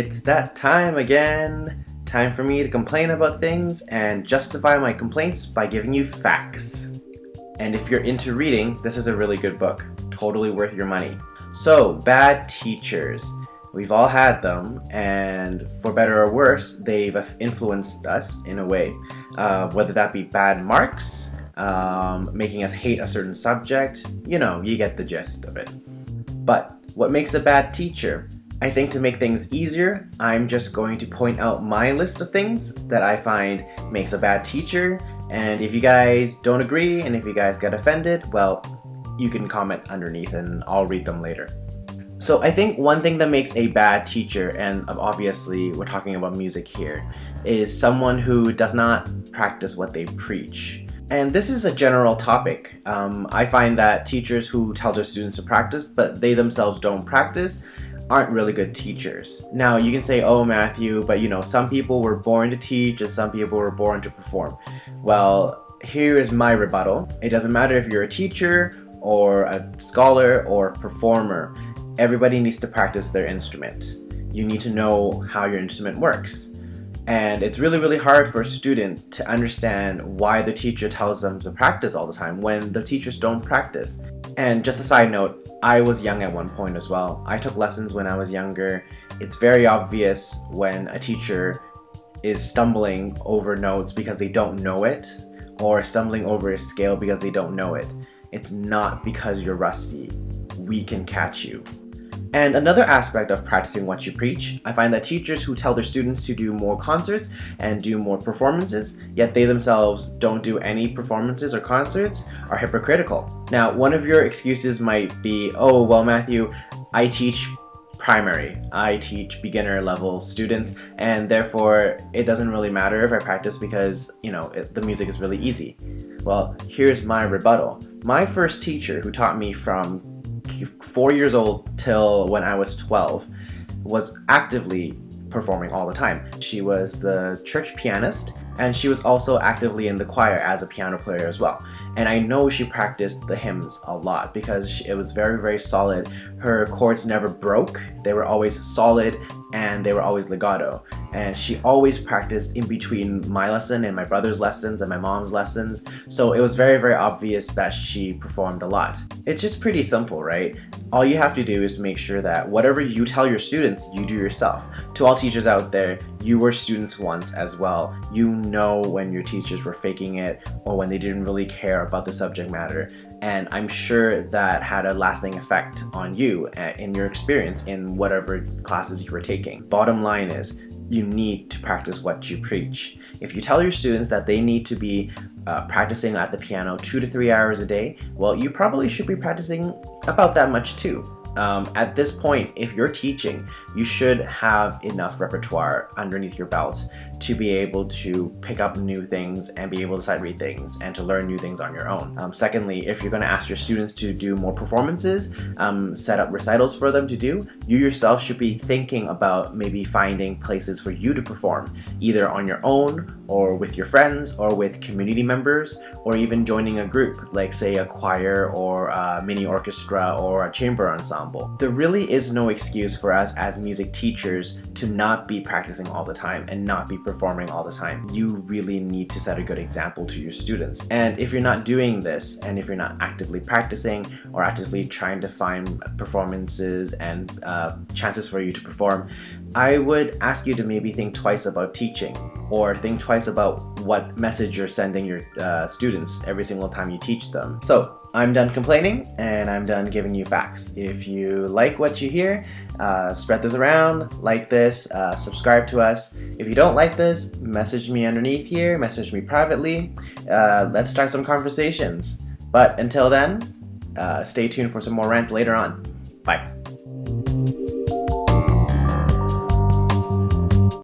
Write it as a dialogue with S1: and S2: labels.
S1: It's that time again. Time for me to complain about things and justify my complaints by giving you facts. And if you're into reading, this is a really good book. Totally worth your money. So, bad teachers. We've all had them, and for better or worse, they've influenced us in a way. Whether that be bad marks, making us hate a certain subject, you get the gist of it. But what makes a bad teacher? I think to make things easier, I'm just going to point out my list of things that I find makes a bad teacher, and if you guys don't agree and if you guys get offended, well, you can comment underneath and I'll read them later. So I think one thing that makes a bad teacher, and obviously we're talking about music here, is someone who does not practice what they preach. And this is a general topic. I find that teachers who tell their students to practice, but they themselves don't practice, aren't really good teachers. Now you can say, oh Matthew, but some people were born to teach and some people were born to perform. Well, here is my rebuttal. It doesn't matter if you're a teacher or a scholar or performer. Everybody needs to practice their instrument. You need to know how your instrument works. And it's really, really hard for a student to understand why the teacher tells them to practice all the time when the teachers don't practice. And just a side note, I was young at one point as well. I took lessons when I was younger. It's very obvious when a teacher is stumbling over notes because they don't know it, or stumbling over a scale because they don't know it. It's not because you're rusty. We can catch you. And another aspect of practicing what you preach, I find that teachers who tell their students to do more concerts and do more performances, yet they themselves don't do any performances or concerts, are hypocritical. Now, one of your excuses might be, oh, well, Matthew, I teach primary. I teach beginner level students, and therefore it doesn't really matter if I practice because, the music is really easy. Well, here's my rebuttal. My first teacher, who taught me from 4 years old till when I was 12, was actively performing all the time. She was the church pianist, and she was also actively in the choir as a piano player as well. And I know she practiced the hymns a lot because it was very, very solid. Her chords never broke. They were always solid and they were always legato. And she always practiced in between my lesson and my brother's lessons and my mom's lessons. So it was very, very obvious that she performed a lot. It's just pretty simple, right? All you have to do is make sure that whatever you tell your students, you do yourself. To all teachers out there, you were students once as well. You know when your teachers were faking it or when they didn't really care about the subject matter. And I'm sure that had a lasting effect on you in your experience in whatever classes you were taking. Bottom line is, you need to practice what you preach. If you tell your students that they need to be practicing at the piano 2 to 3 hours a day, well, you probably should be practicing about that much too. At this point, if you're teaching, you should have enough repertoire underneath your belt to be able to pick up new things and be able to sight read things and to learn new things on your own. Secondly, if you're going to ask your students to do more performances, set up recitals for them to do, you yourself should be thinking about maybe finding places for you to perform, either on your own or with your friends or with community members, or even joining a group, like say a choir or a mini orchestra or a chamber ensemble. There really is no excuse for us as music teachers to not be practicing all the time and not be performing all the time. You really need to set a good example to your students. And if you're not doing this, and if you're not actively practicing or actively trying to find performances and chances for you to perform, I would ask you to maybe think twice about teaching, or think twice about what message you're sending your students every single time you teach them. So I'm done complaining and I'm done giving you facts. If you like what you hear, spread this around, like this, subscribe to us. If you don't like this, message me underneath here, message me privately. Let's start some conversations. But until then, stay tuned for some more rants later on. Bye.